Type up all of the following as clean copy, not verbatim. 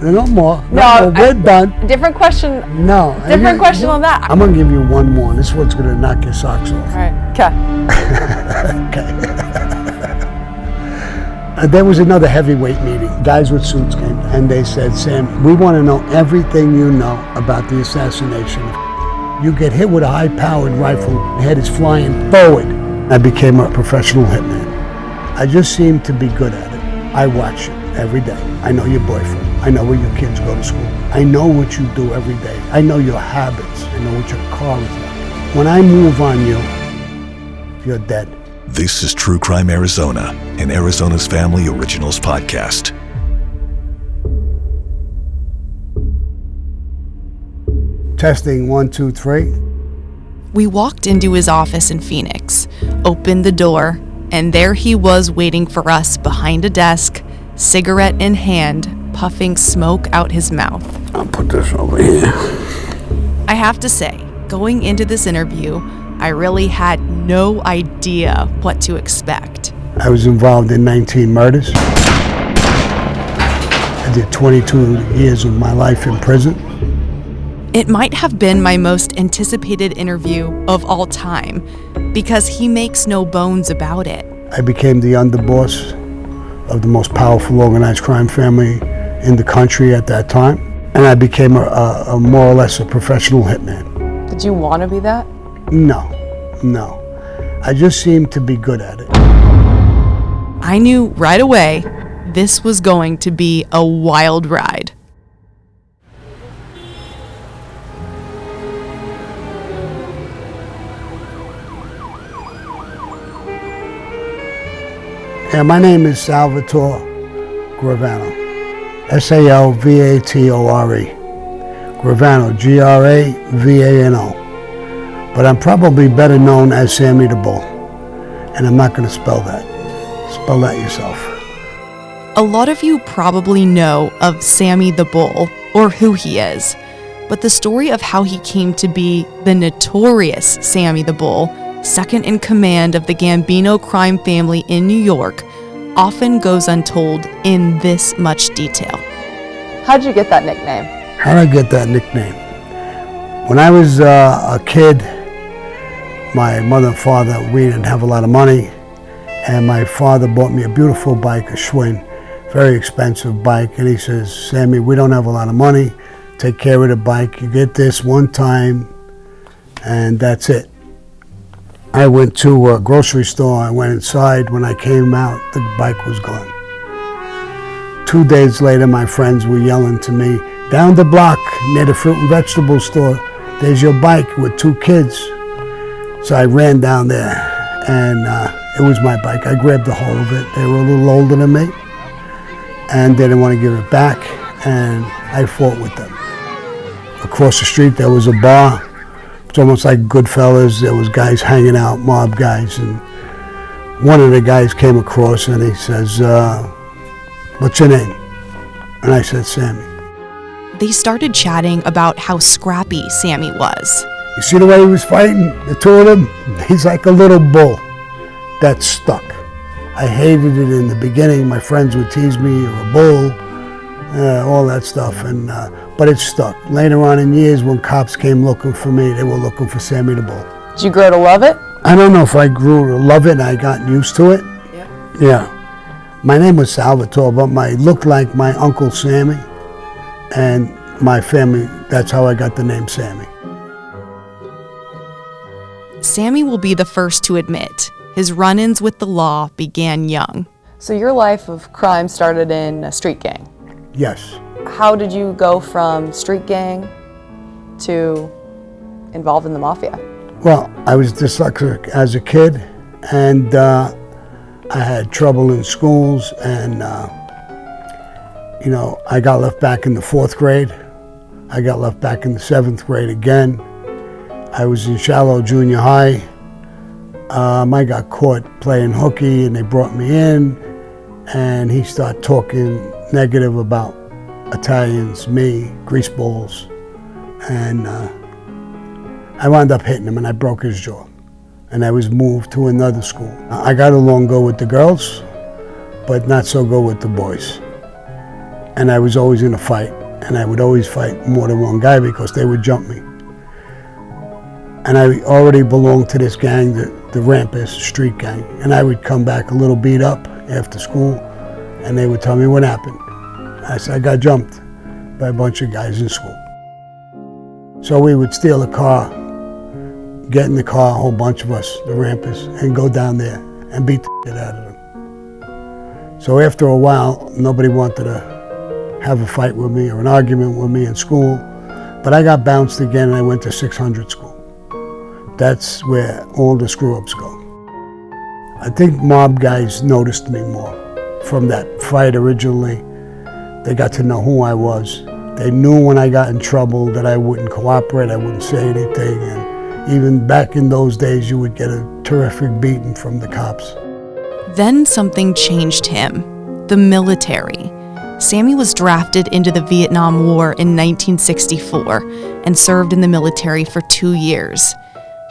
No more. No, we're done. Different question. No. Different question on that. I'm going to give you one more. This is what's going to knock your socks off. All right. Okay. Okay. There was another heavyweight meeting. Guys with suits came, and they said, Sam, we want to know everything you know about the assassination. You get hit with a high-powered rifle, the head is flying forward. I became a professional hitman. I just seem to be good at it. I watch you every day. I know your boyfriend. I know where your kids go to school. I know what you do every day. I know your habits. I know what your car is like. When I move on you, you're dead. This is True Crime Arizona, an Arizona's Family Originals podcast. Testing 1, 2, 3. We walked into his office in Phoenix, opened the door, and there he was waiting for us behind a desk, cigarette in hand, puffing smoke out his mouth. I'll put this over here. I have to say, going into this interview, I really had no idea what to expect. I was involved in 19 murders. I did 22 years of my life in prison. It might have been my most anticipated interview of all time, because he makes no bones about it. I became the underboss of the most powerful organized crime family in the country at that time, and I became a more or less a professional hitman. Did you want to be that? No. I just seemed to be good at it. I knew right away this was going to be a wild ride. Yeah, my name is Salvatore Gravano. S-A-L-V-A-T-O-R-E. Gravano, G-R-A-V-A-N-O. But I'm probably better known as Sammy the Bull. And I'm not going to spell that. Spell that yourself. A lot of you probably know of Sammy the Bull, or who he is. But the story of how he came to be the notorious Sammy the Bull, second in command of the Gambino crime family in New York, often goes untold in this much detail. How'd you get that nickname? How did I get that nickname? When I was a kid, my mother and father, we didn't have a lot of money, and my father bought me a beautiful bike, a Schwinn, very expensive bike, and he says, Sammy, we don't have a lot of money, take care of the bike, you get this one time, and that's it. I went to a grocery store, I went inside, when I came out, the bike was gone. 2 days later, my friends were yelling to me, down the block, near the fruit and vegetable store, there's your bike with 2 kids. So I ran down there, and it was my bike. I grabbed the whole of it. They were a little older than me, and they didn't want to give it back, and I fought with them. Across the street, there was a bar. It's almost like Goodfellas. There was guys hanging out, mob guys, and one of the guys came across, and he says, what's your name? And I said, Sammy. They started chatting about how scrappy Sammy was. You see the way he was fighting, the two of them? He's like a little bull that's stuck. I hated it in the beginning. My friends would tease me, you're a bull, all that stuff, but it stuck. Later on in years, when cops came looking for me, they were looking for Sammy the Bull. Did you grow to love it? I don't know if I grew to love it, I got used to it. Yeah. My name was Salvatore, but I looked like my Uncle Sammy, and my family, that's how I got the name Sammy. Sammy will be the first to admit his run-ins with the law began young. So your life of crime started in a street gang. Yes. How did you go from street gang to involved in the Mafia? Well, I was dyslexic as a kid, and I had trouble in schools, and I got left back in the 4th grade. I got left back in the 7th grade again. I was in shallow junior high. I got caught playing hooky, and they brought me in, and he started talking negative about Italians, me, greaseballs, and I wound up hitting him, and I broke his jaw, and I was moved to another school. I got along good with the girls, but not so good with the boys. And I was always in a fight, and I would always fight more than one guy because they would jump me. And I already belonged to this gang, the Remorse street gang, and I would come back a little beat up after school, and they would tell me what happened. I said, I got jumped by a bunch of guys in school. So we would steal a car, get in the car, a whole bunch of us, the Remorse, and go down there and beat the shit out of them. So after a while, nobody wanted to have a fight with me or an argument with me in school, but I got bounced again and I went to 600 school. That's where all the screw-ups go. I think mob guys noticed me more from that fight originally. They got to know who I was. They knew when I got in trouble that I wouldn't cooperate, I wouldn't say anything, and even back in those days, you would get a terrific beating from the cops. Then something changed him, the military. Sammy was drafted into the Vietnam War in 1964 and served in the military for 2 years.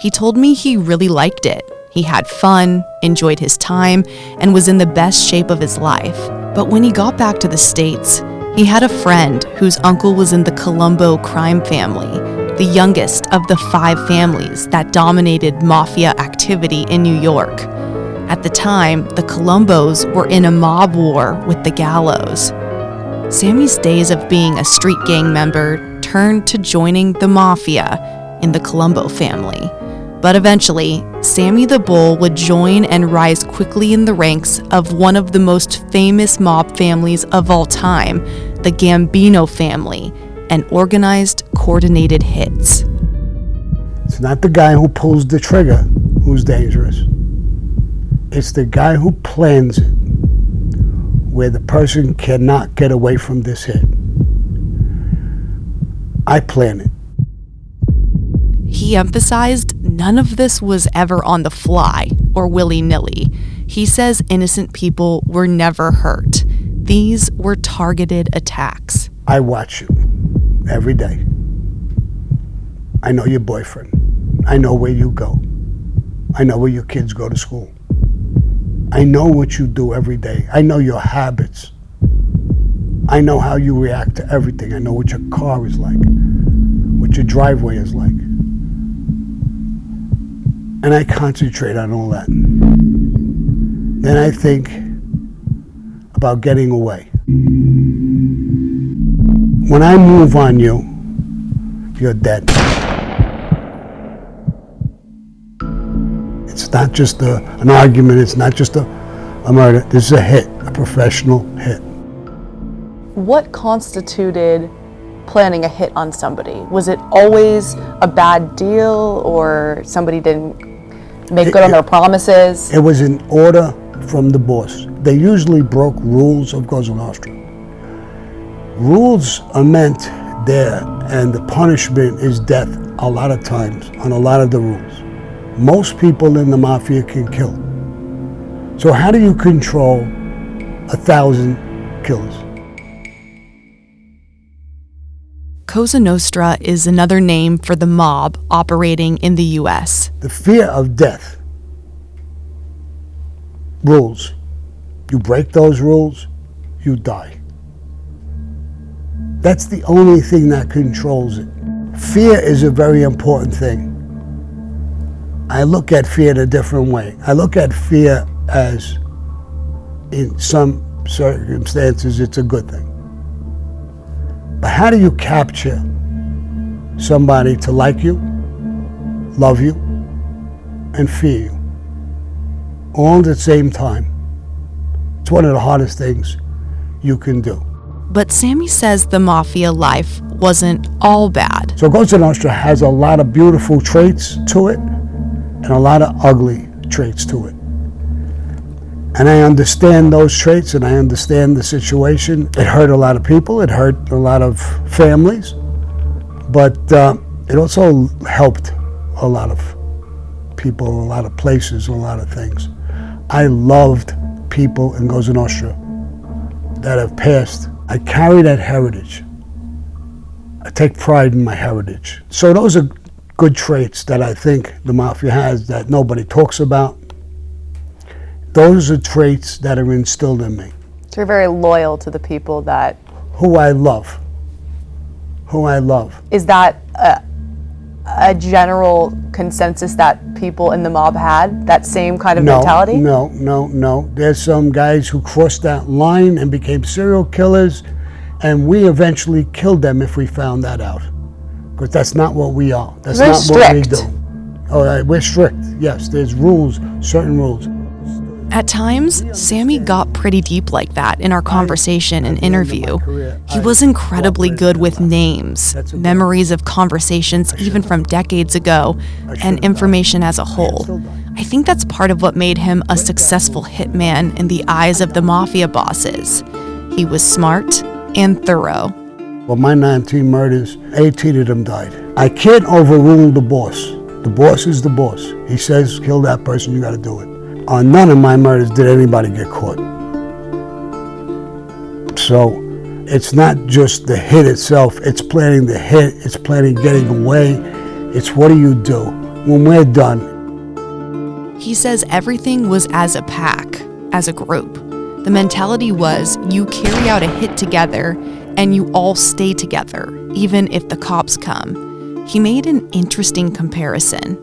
He told me he really liked it. He had fun, enjoyed his time, and was in the best shape of his life. But when he got back to the States, he had a friend whose uncle was in the Colombo crime family, the youngest of the 5 families that dominated Mafia activity in New York. At the time, the Colombos were in a mob war with the Gallows. Sammy's days of being a street gang member turned to joining the Mafia in the Colombo family. But eventually, Sammy the Bull would join and rise quickly in the ranks of one of the most famous mob families of all time, the Gambino family, and organized coordinated hits. It's not the guy who pulls the trigger who's dangerous. It's the guy who plans it, where the person cannot get away from this hit. I plan it. He emphasized none of this was ever on the fly or willy-nilly. He says innocent people were never hurt. These were targeted attacks. I watch you every day. I know your boyfriend. I know where you go. I know where your kids go to school. I know what you do every day. I know your habits. I know how you react to everything. I know what your car is like, what your driveway is like. And I concentrate on all that. Then I think about getting away. When I move on you, you're dead. It's not just an argument, it's not just a murder. This is a hit, a professional hit. What constituted planning a hit on somebody? Was it always a bad deal, or somebody didn't make good on their promises? It was an order from the boss. They usually broke rules of Cosa Nostra. Rules are meant there, and the punishment is death a lot of times on a lot of the rules. Most people in the Mafia can kill. So how do you control 1,000 killers? Cosa Nostra is another name for the mob operating in the U.S. The fear of death. Rules. You break those rules, you die. That's the only thing that controls it. Fear is a very important thing. I look at fear in a different way. I look at fear as, in some circumstances, it's a good thing. But how do you capture somebody to like you, love you, and fear you, all at the same time? It's one of the hardest things you can do. But Sammy says the Mafia life wasn't all bad. So Cosa Nostra has a lot of beautiful traits to it and a lot of ugly traits to it. And I understand those traits, and I understand the situation. It hurt a lot of people, it hurt a lot of families, but it also helped a lot of people, a lot of places, a lot of things. I loved people in Cosa Nostra that have passed. I carry that heritage. I take pride in my heritage. So those are good traits that I think the Mafia has that nobody talks about. Those are traits that are instilled in me. So you're very loyal to the people that who I love. Who I love. Is that a general consensus that people in the mob had? That same kind of mentality? No. There's some guys who crossed that line and became serial killers, and we eventually killed them if we found that out. Because that's not what we are. That's Very not strict. what we do. Oh, we're strict. Yes, there's rules, certain rules. At times, Sammy got pretty deep like that in our conversation and interview. He was incredibly good with names, memories of conversations even from decades ago, and information as a whole. I think that's part of what made him a successful hitman in the eyes of the Mafia bosses. He was smart and thorough. Well, my 19 murders, 18 of them died. I can't overrule the boss. The boss is the boss. He says, kill that person, you gotta do it. On none of my murders did anybody get caught. So it's not just the hit itself, it's planning the hit, it's planning getting away, it's what do you do when we're done. He says everything was as a pack, as a group. The mentality was you carry out a hit together and you all stay together, even if the cops come. He made an interesting comparison.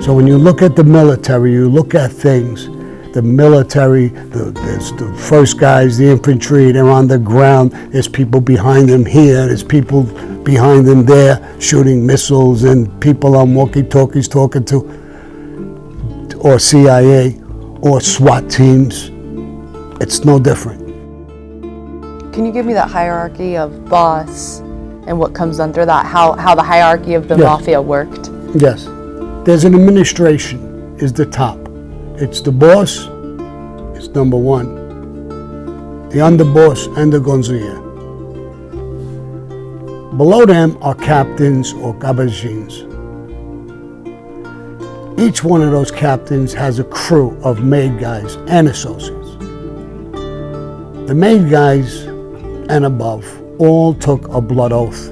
So when you look at the military, you look at things, the military, there's the first guys, the infantry, they're on the ground, there's people behind them here, there's people behind them there shooting missiles, and people on walkie-talkies talking to, or CIA, or SWAT teams. It's no different. Can you give me that hierarchy of boss and what comes under that? How the hierarchy of the Yes. Mafia worked? Yes. There's an administration, is the top. It's the boss, it's number one. The underboss and the gonzilla. Below them are captains or gabajins. Each one of those captains has a crew of made guys and associates. The made guys and above all took a blood oath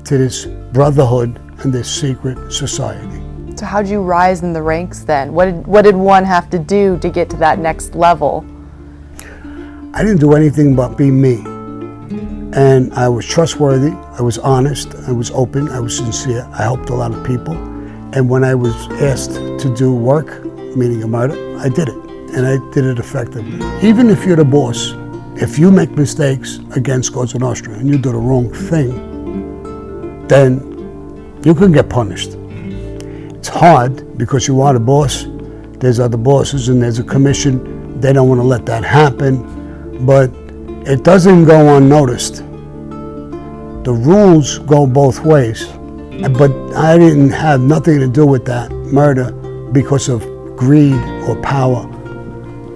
to this brotherhood and this secret society. So how'd you rise in the ranks then? What did one have to do to get to that next level? I didn't do anything but be me. And I was trustworthy, I was honest, I was open, I was sincere, I helped a lot of people. And when I was asked to do work, meaning a murder, I did it. And I did it effectively. Even if you're the boss, if you make mistakes against Cosa Nostra and you do the wrong thing, then you can get punished. It's hard because you are the boss. There's other bosses and there's a commission. They don't want to let that happen, but it doesn't go unnoticed. The rules go both ways, but I didn't have nothing to do with that murder because of greed or power.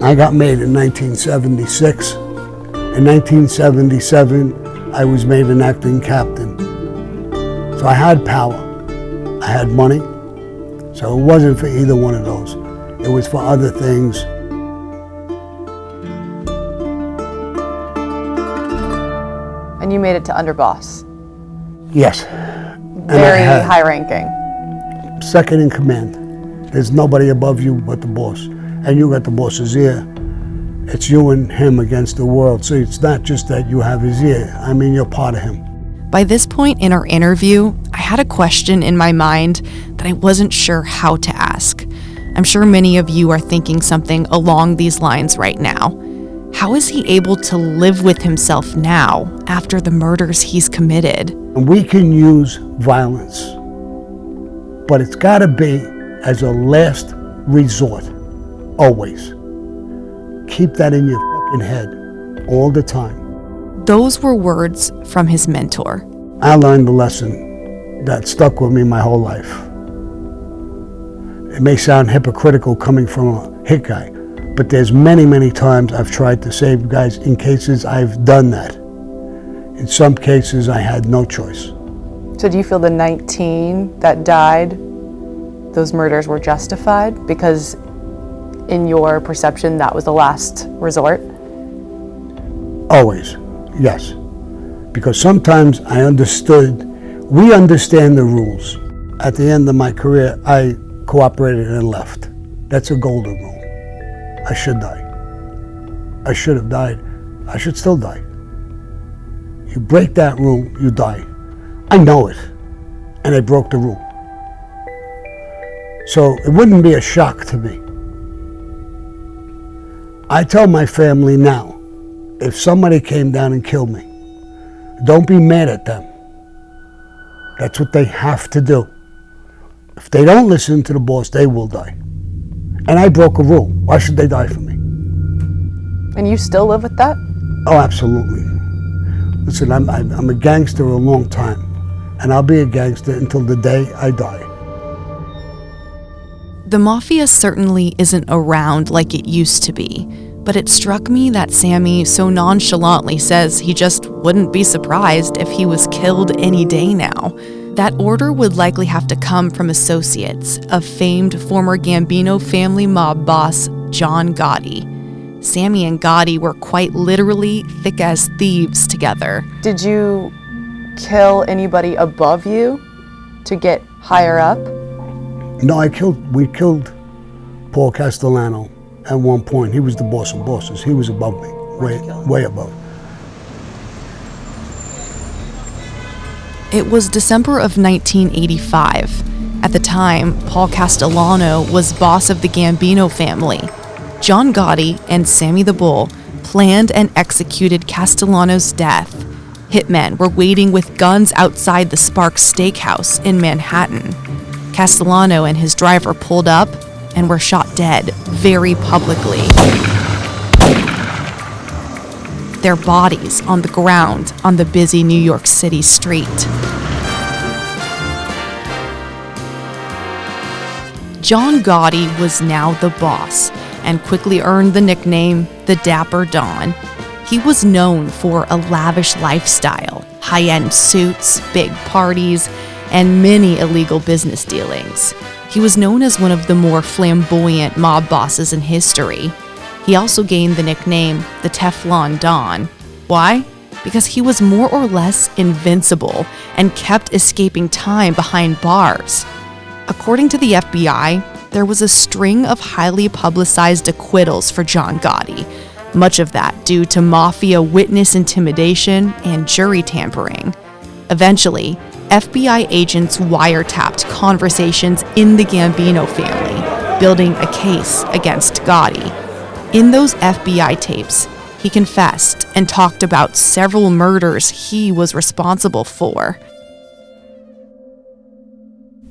I got made in 1976. In 1977, I was made an acting captain. So I had power, I had money, so it wasn't for either one of those. It was for other things. And you made it to underboss. Yes. Very high ranking. Second in command. There's nobody above you but the boss. And you got the boss's ear. It's you and him against the world. So it's not just that you have his ear. I mean, you're part of him. By this point in our interview, I had a question in my mind that I wasn't sure how to ask. I'm sure many of you are thinking something along these lines right now. How is he able to live with himself now after the murders he's committed? And we can use violence, but it's got to be as a last resort, always. Keep that in your fucking head all the time. Those were words from his mentor. I learned the lesson that stuck with me my whole life. It may sound hypocritical coming from a hit guy, but there's many, many times I've tried to save guys in cases I've done that. In some cases, I had no choice. So do you feel the 19 that died, those murders were justified? Because in your perception, that was the last resort? Always, yes. Because sometimes I understood, we understand the rules. At the end of my career, I cooperated and left. That's a golden rule. I should die. I should have died. I should still die. You break that rule, you die. I know it. And I broke the rule. So it wouldn't be a shock to me. I tell my family now, if somebody came down and killed me, don't be mad at them. That's what they have to do. If they don't listen to the boss, they will die. And I broke a rule. Why should they die for me? And you still live with that? Oh, absolutely. Listen, I'm a gangster a long time, and I'll be a gangster until the day I die. The Mafia certainly isn't around like it used to be, but it struck me that Sammy so nonchalantly says he just wouldn't be surprised if he was killed any day now. That order would likely have to come from associates of famed former Gambino family mob boss John Gotti. Sammy and Gotti were quite literally thick as thieves together. Did you kill anybody above you to get higher up? No, we killed Paul Castellano at one point. He was the boss of bosses. He was above me, way above. It was December of 1985. At the time, Paul Castellano was boss of the Gambino family. John Gotti and Sammy the Bull planned and executed Castellano's death. Hitmen were waiting with guns outside the Sparks Steakhouse in Manhattan. Castellano and his driver pulled up and were shot dead very publicly. Their bodies on the ground on the busy New York City street. John Gotti was now the boss and quickly earned the nickname the Dapper Don. He was known for a lavish lifestyle, high-end suits, big parties, and many illegal business dealings. He was known as one of the more flamboyant mob bosses in history. He also gained the nickname the Teflon Don. Why? Because he was more or less invincible and kept escaping time behind bars. According to the FBI, there was a string of highly publicized acquittals for John Gotti, much of that due to Mafia witness intimidation and jury tampering. Eventually, FBI agents wiretapped conversations in the Gambino family, building a case against Gotti. In those FBI tapes, he confessed and talked about several murders he was responsible for.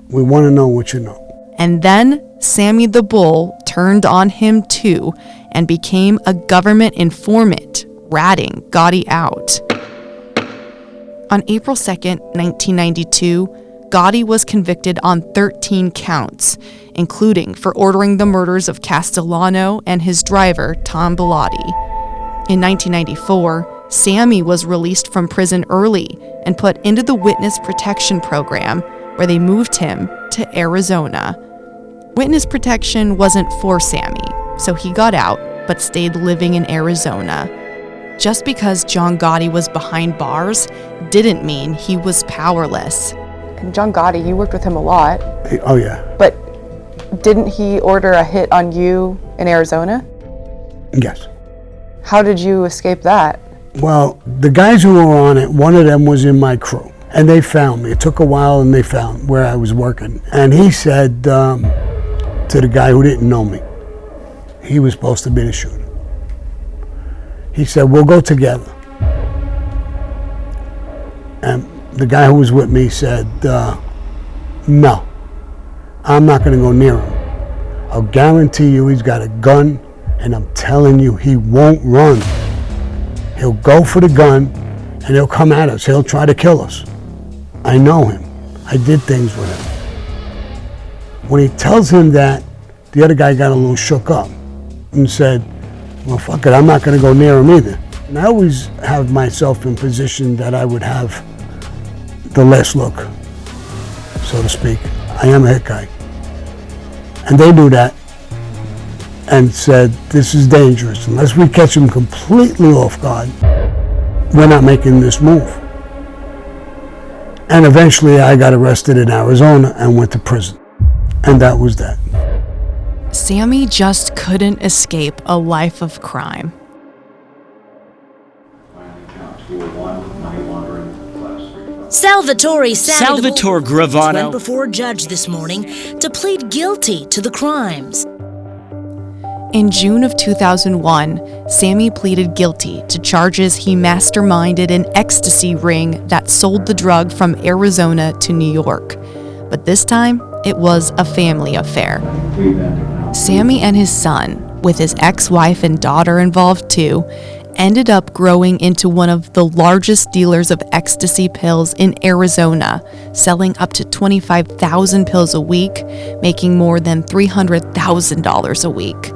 We want to know what you know. And then Sammy the Bull turned on him too and became a government informant, ratting Gotti out. On April 2nd, 1992, Gotti was convicted on 13 counts, including for ordering the murders of Castellano and his driver, Tom Bellotti. In 1994, Sammy was released from prison early and put into the witness protection program, where they moved him to Arizona. Witness protection wasn't for Sammy, so he got out but stayed living in Arizona. Just because John Gotti was behind bars didn't mean he was powerless. And John Gotti, you worked with him a lot. Oh, yeah. But didn't he order a hit on you in Arizona? Yes. How did you escape that? Well, the guys who were on it, one of them was in my crew. And they found me. It took a while, and they found where I was working. And he said to the guy who didn't know me, he was supposed to be the shooter. He said, we'll go together. And the guy who was with me said, no, I'm not going to go near him. I'll guarantee you he's got a gun, and I'm telling you he won't run. He'll go for the gun, and he'll come at us. He'll try to kill us. I know him. I did things with him. When he tells him that, the other guy got a little shook up and said, well, fuck it, I'm not going to go near him either. And I always have myself in position that I would have the last look, so to speak. I am a hit guy. And they knew that and said, this is dangerous. Unless we catch him completely off guard, we're not making this move. And eventually I got arrested in Arizona and went to prison. And that was that. Sammy just couldn't escape a life of crime. Salvatore Gravano went before a judge this morning to plead guilty to the crimes. In June of 2001, Sammy pleaded guilty to charges he masterminded an ecstasy ring that sold the drug from Arizona to New York. But this time, it was a family affair. Sammy and his son, with his ex-wife and daughter involved too, ended up growing into one of the largest dealers of ecstasy pills in Arizona, selling up to 25,000 pills a week, making more than $300,000 a week.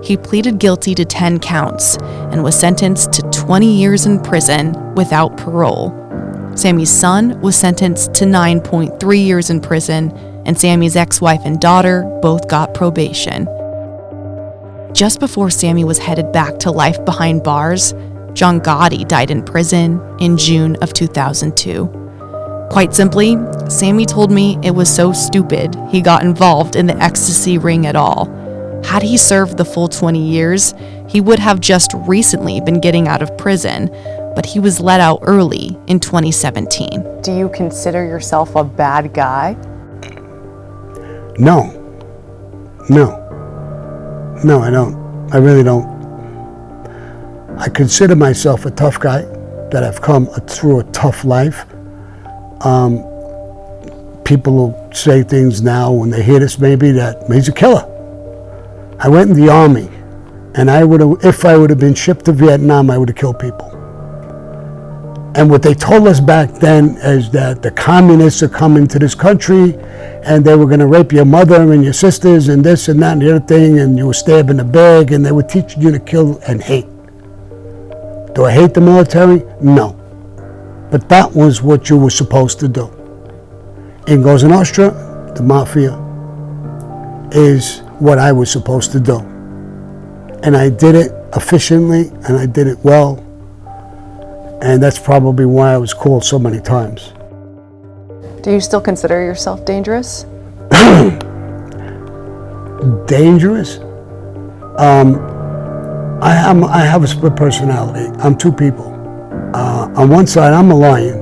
He pleaded guilty to 10 counts and was sentenced to 20 years in prison without parole. Sammy's son was sentenced to 9.3 years in prison, and Sammy's ex-wife and daughter both got probation. Just before Sammy was headed back to life behind bars, John Gotti died in prison in June of 2002. Quite simply, Sammy told me it was so stupid he got involved in the ecstasy ring at all. Had he served the full 20 years, he would have just recently been getting out of prison, but he was let out early in 2017. Do you consider yourself a bad guy? No, I don't. I really don't. I consider myself a tough guy, that I've come through a tough life. People will say things now when they hear this maybe that he's a killer. I went in the army, and if I would have been shipped to Vietnam, I would have killed people. And what they told us back then is that the communists are coming to this country and they were going to rape your mother and your sisters and this and that and the other thing, and you were stabbed in the back, and they were teaching you to kill and hate. Do I hate the military? No. But that was what you were supposed to do. In Cosa Nostra, the Mafia, is what I was supposed to do. And I did it efficiently, and I did it well. And that's probably why I was called so many times. Do you still consider yourself dangerous? Dangerous? I have a split personality. I'm two people. On one side, I'm a lion.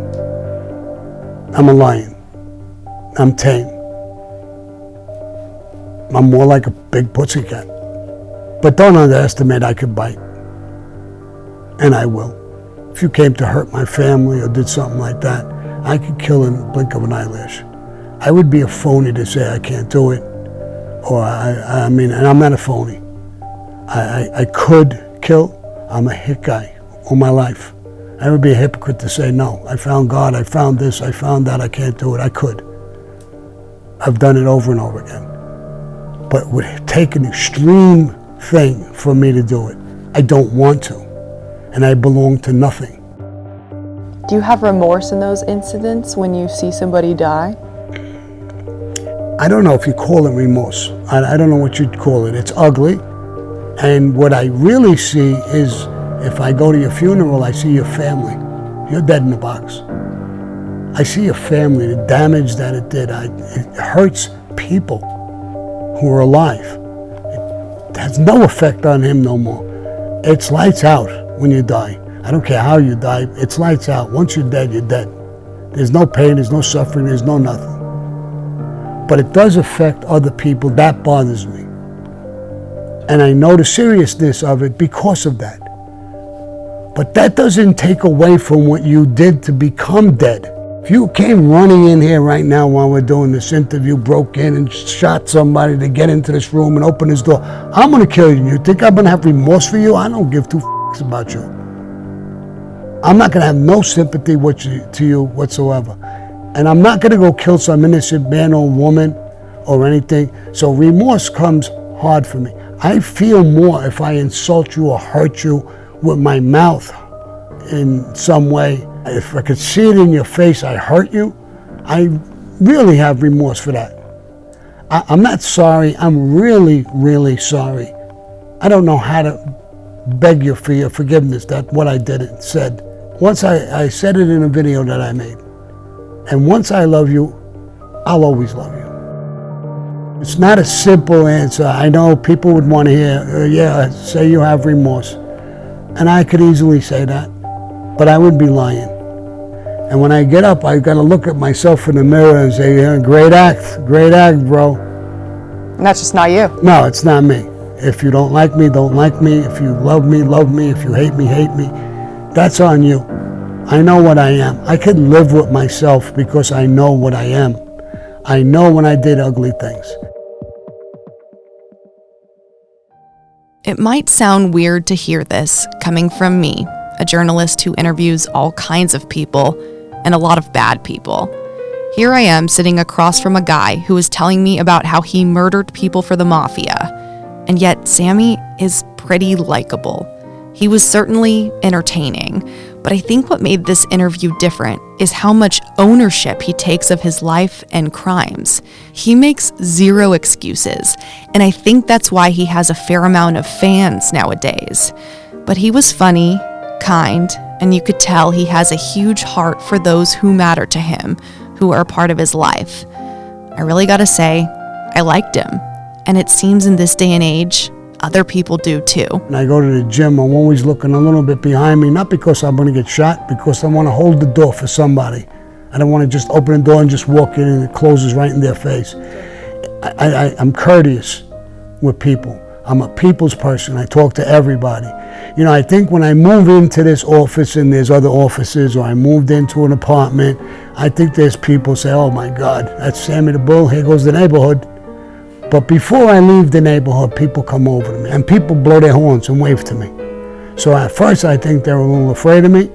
I'm tame. I'm more like a big pussycat. But don't underestimate, I could bite. And I will. If you came to hurt my family or did something like that, I could kill in the blink of an eyelash. I would be a phony to say I can't do it. Or and I'm not a phony. I could kill. I'm a hit guy all my life. I would be a hypocrite to say no. I found God, I found this, I found that, I can't do it. I could. I've done it over and over again. But it would take an extreme thing for me to do it. I don't want to. And I belong to nothing. Do you have remorse in those incidents when you see somebody die? I don't know if you call it remorse. I don't know what you'd call it. It's ugly. And what I really see is, if I go to your funeral, I see your family. You're dead in the box. I see your family, the damage that it did. It hurts people who are alive. It has no effect on him no more. It's lights out when you die. I don't care how you die, it's lights out. Once you're dead, you're dead. There's no pain, there's no suffering, there's no nothing. But it does affect other people. That bothers me. And I know the seriousness of it because of that. But that doesn't take away from what you did to become dead. If you came running in here right now while we're doing this interview, broke in and shot somebody to get into this room and open this door, I'm gonna kill you. You think I'm gonna have remorse for you? I don't give two f***s about you. I'm not gonna have no sympathy to you whatsoever. And I'm not gonna go kill some innocent man or woman or anything. So remorse comes hard for me. I feel more if I insult you or hurt you with my mouth in some way. If I could see it in your face, I hurt you, I really have remorse for that. I'm not sorry, I'm really, really sorry. I don't know how to beg you for your forgiveness, that what I did and said. Once I said it in a video that I made. And once I love you, I'll always love you. It's not a simple answer. I know people would want to hear, yeah, say you have remorse. And I could easily say that. but I would be lying. And when I get up, I got to look at myself in the mirror and say, yeah, great act, bro. And that's just not you. No, it's not me. If you don't like me, don't like me. If you love me, love me. If you hate me, hate me. That's on you. I know what I am. I can live with myself because I know what I am. I know when I did ugly things. It might sound weird to hear this coming from me, a journalist who interviews all kinds of people and a lot of bad people. Here I am sitting across from a guy who is telling me about how he murdered people for the Mafia. And yet Sammy is pretty likable. He was certainly entertaining, but I think what made this interview different is how much ownership he takes of his life and crimes. He makes zero excuses, and I think that's why he has a fair amount of fans nowadays. But he was funny, kind, and you could tell he has a huge heart for those who matter to him, who are a part of his life. I really gotta say, I liked him. And it seems in this day and age, other people do too. When I go to the gym, I'm always looking a little bit behind me, not because I'm going to get shot, because I want to hold the door for somebody. I don't want to just open the door and just walk in and it closes right in their face. I'm courteous with people. I'm a people's person. I talk to everybody. You know, I think when I move into this office and there's other offices, or I moved into an apartment, I think there's people say, oh my God, that's Sammy the Bull, here goes the neighborhood. But before I leave the neighborhood, people come over to me and people blow their horns and wave to me. So at first I think they're a little afraid of me,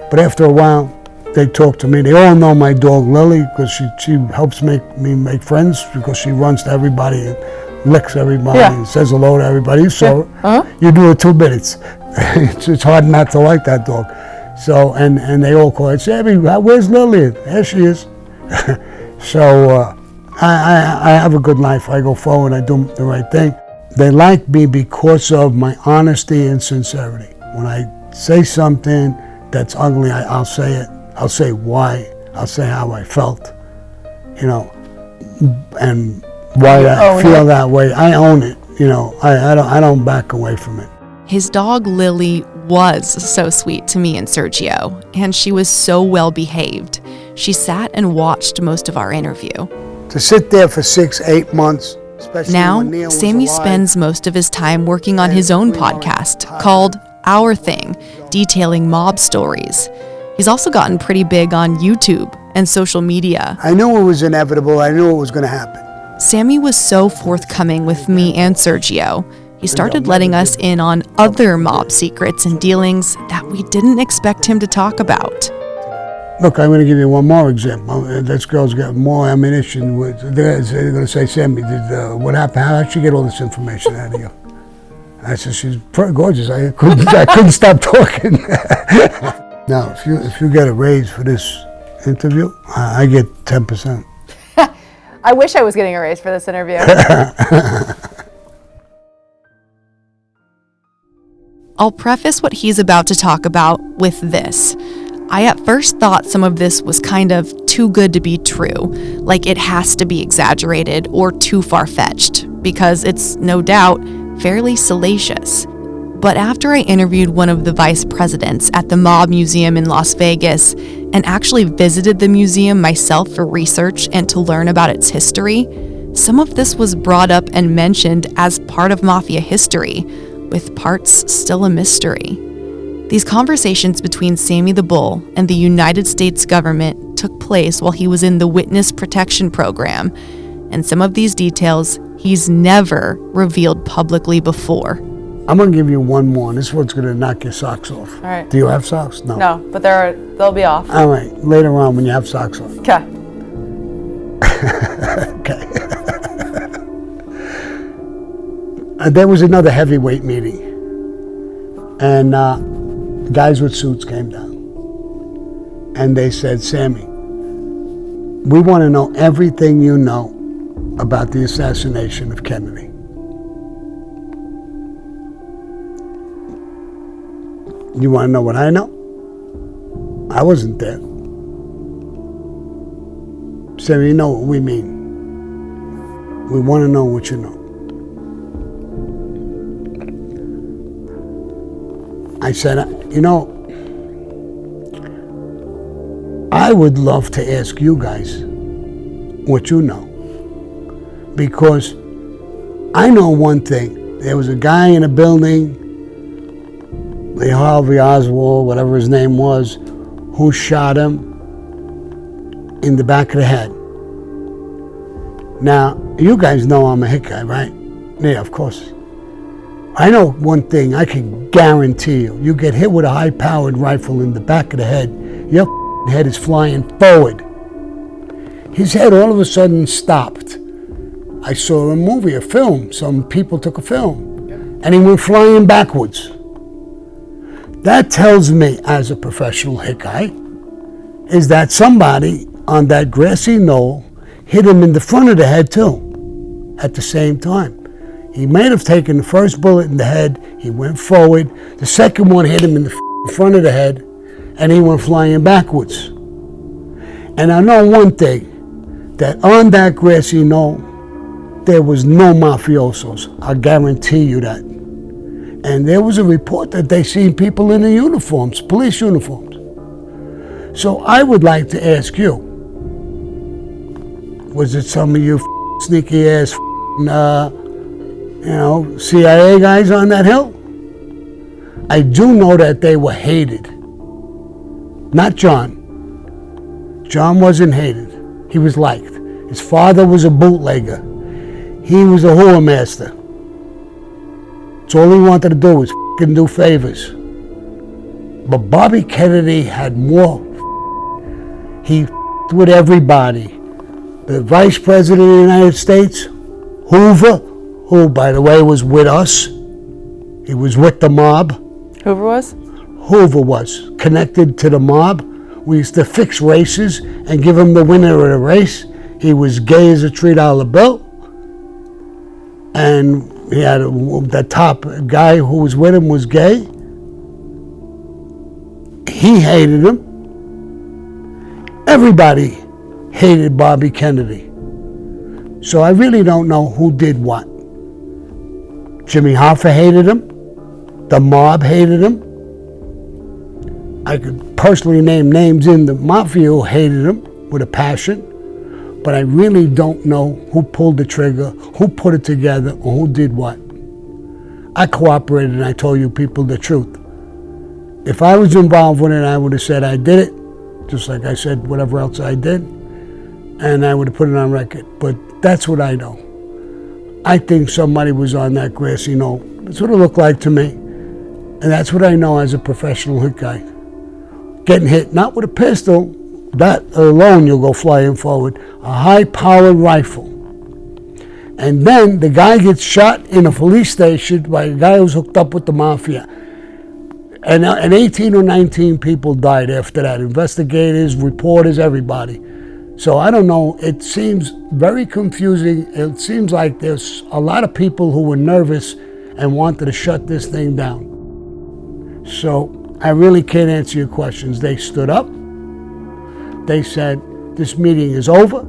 but after a while they talk to me. They all know my dog Lily because she helps me make friends, because she runs to everybody and licks everybody and says hello to everybody. You saw her. You do it 2 minutes. It's hard not to like that dog. So, and they all call it, Sammy, where's Lily? There she is. So, I have a good life. I go forward. I do the right thing. They like me because of my honesty and sincerity. When I say something that's ugly, I'll say it. I'll say why. I'll say how I felt, you know, and why I feel that way. I own it. You know, I don't back away from it. His dog Lily was so sweet to me and Sergio, and she was so well behaved. She sat and watched most of our interview. To sit there for 6-8 months, especially now, when Neil was Sammy alive, spends most of his time working on his own podcast called Our Thing, detailing mob stories. He's also gotten pretty big on YouTube and social media. I knew it was inevitable. I knew it was going to happen. Sammy was so forthcoming with me and Sergio. He started letting us in on other mob secrets and dealings that we didn't expect him to talk about. Look, I'm going to give you one more example. This girl's got more ammunition. They're going to say, Sammy, what happened? How did she get all this information out of you? I said, she's pretty gorgeous. I couldn't stop talking. Now, if you get a raise for this interview, I get 10%. I wish I was getting a raise for this interview. I'll preface what he's about to talk about with this. I at first thought some of this was kind of too good to be true, like it has to be exaggerated or too far-fetched, because it's no doubt fairly salacious. But after I interviewed one of the vice presidents at the Mob Museum in Las Vegas and actually visited the museum myself for research and to learn about its history, some of this was brought up and mentioned as part of Mafia history, with parts still a mystery. These conversations between Sammy the Bull and the United States government took place while he was in the Witness Protection Program, and some of these details he's never revealed publicly before. I'm going to give you one more, and this one's going to knock your socks off. All right. Do you have socks? No. No, but they'll be off. All right, later on when you have socks on. Okay. Okay. There was another heavyweight meeting, and guys with suits came down, and they said, Sammy, we want to know everything you know about the assassination of Kennedy. You want to know what I know? I wasn't there. Sammy, you know what we mean. We want to know what you know. I said, you know, I would love to ask you guys what you know. Because I know one thing. There was a guy in a building, Lee Harvey Oswald, whatever his name was, who shot him in the back of the head. Now, you guys know I'm a hit guy, right? Yeah, of course. I know one thing, I can guarantee you. You get hit with a high-powered rifle in the back of the head, your head is flying forward. His head all of a sudden stopped. I saw a movie, a film. Some people took a film, and he went flying backwards. That tells me, as a professional hit guy, is that somebody on that grassy knoll hit him in the front of the head too, at the same time. He might have taken the first bullet in the head, he went forward, the second one hit him in the front of the head, and he went flying backwards. And I know one thing, that on that grassy knoll, there was no mafiosos. I guarantee you that. And there was a report that they seen people in the uniforms, police uniforms. So I would like to ask you, was it some of you sneaky ass, CIA guys on that hill? I do know that they were hated. Not John. John wasn't hated. He was liked. His father was a bootlegger. He was a whore master. That's all he wanted to do was do favors. But Bobby Kennedy had more. He with everybody. The Vice President of the United States, Hoover, who, by the way, was with us. He was with the mob. Hoover was? Hoover was connected to the mob. We used to fix races and give him the winner of the race. He was gay as a $3 bill. And he had the top guy who was with him was gay. He hated him. Everybody hated Bobby Kennedy. So I really don't know who did what. Jimmy Hoffa hated him. The mob hated him. I could personally name names in the Mafia who hated him with a passion. But I really don't know who pulled the trigger, who put it together, or who did what. I cooperated and I told you people the truth. If I was involved with it, I would have said I did it, just like I said whatever else I did, and I would have put it on record. But that's what I know. I think somebody was on that grassy knoll. That's what it looked like to me. And that's what I know as a professional hit guy. Getting hit, not with a pistol, that alone you'll go flying forward, a high-powered rifle. And then the guy gets shot in a police station by a guy who's hooked up with the Mafia. And 18 or 19 people died after that. Investigators, reporters, everybody. So I don't know, it seems very confusing. It seems like there's a lot of people who were nervous and wanted to shut this thing down. So I really can't answer your questions. They stood up. They said, this meeting is over.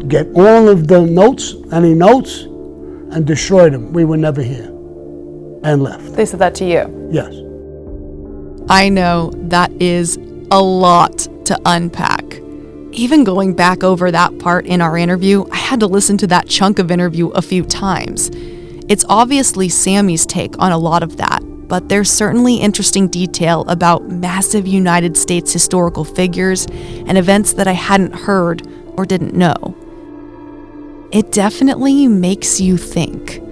Get all of the notes, any notes, and destroy them. We were never here. And left. They said that to you? Yes. I know that is a lot to unpack. Even going back over that part in our interview, I had to listen to that chunk of interview a few times. It's obviously Sammy's take on a lot of that, but there's certainly interesting detail about massive United States historical figures and events that I hadn't heard or didn't know. It definitely makes you think.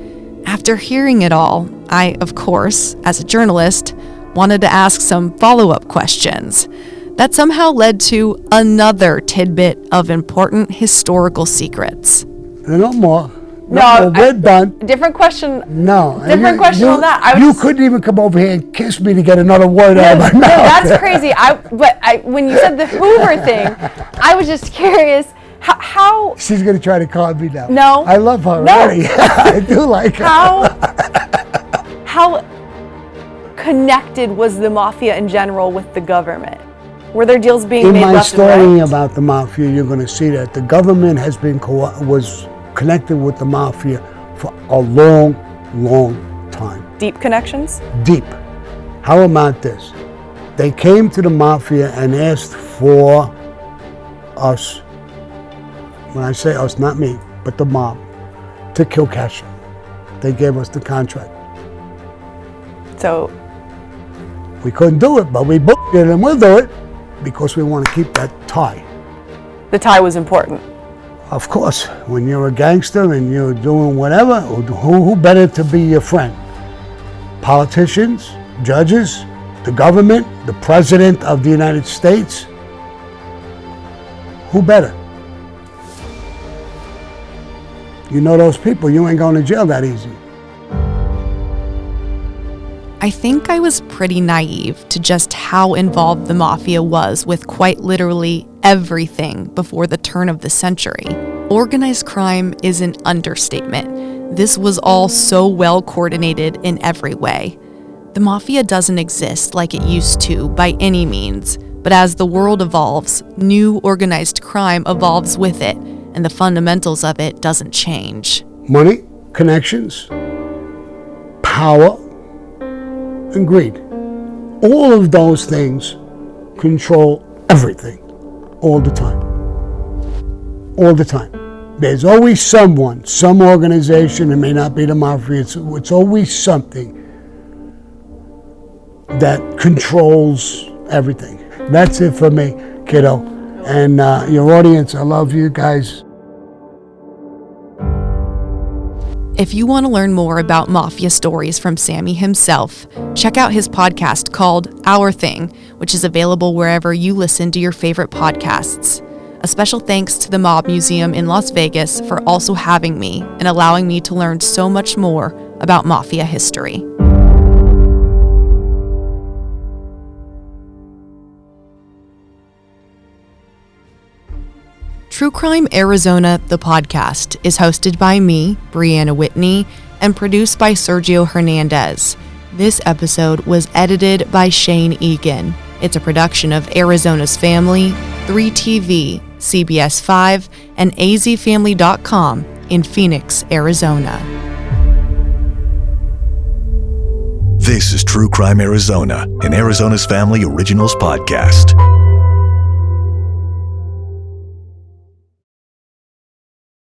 After hearing it all, I, of course, as a journalist, wanted to ask some follow-up questions. That somehow led to another tidbit of important historical secrets. No more. No, we're done. Different question. No. Different question on that. You couldn't even come over here and kiss me to get another word out of my mouth. That's crazy. When you said the Hoover thing, I was just curious how. She's going to try to calm me now. No. I love her already. I do like her. How connected was the Mafia in general with the government? Were there deals being made left and right? In my story about the Mafia, you're going to see that the government has been was connected with the Mafia for a long, long time. Deep connections? Deep. How about this? They came to the Mafia and asked for us, when I say us, not me, but the mob, to kill Castro. They gave us the contract. So We couldn't do it, but we booked it and we'll do it because we want to keep that tie. the tie was important. Of course, when you're a gangster and you're doing whatever, who better to be your friend? Politicians, judges, the government, the President of the United States? Who better? You know those people, you ain't going to jail that easy. I think I was pretty naive to just how involved the Mafia was with quite literally everything before the turn of the century. Organized crime is an understatement. This was all so well coordinated in every way. The Mafia doesn't exist like it used to by any means, but as the world evolves, new organized crime evolves with it, and the fundamentals of it doesn't change. Money, connections, power, and greed. All of those things control everything, all the time. All the time. There's always someone, some organization, it may not be the Mafia, it's always something that controls everything. That's it for me, kiddo. And your audience, I love you guys. If you want to learn more about Mafia stories from Sammy himself, check out his podcast called Our Thing, which is available wherever you listen to your favorite podcasts. A special thanks to the Mob Museum in Las Vegas for also having me and allowing me to learn so much more about Mafia history. True Crime Arizona, the podcast, is hosted by me, Brianna Whitney, and produced by Sergio Hernandez. This episode was edited by Shane Egan. It's a production of Arizona's Family, 3TV, CBS 5, and azfamily.com in Phoenix, Arizona. This is True Crime Arizona, an Arizona's Family Originals podcast.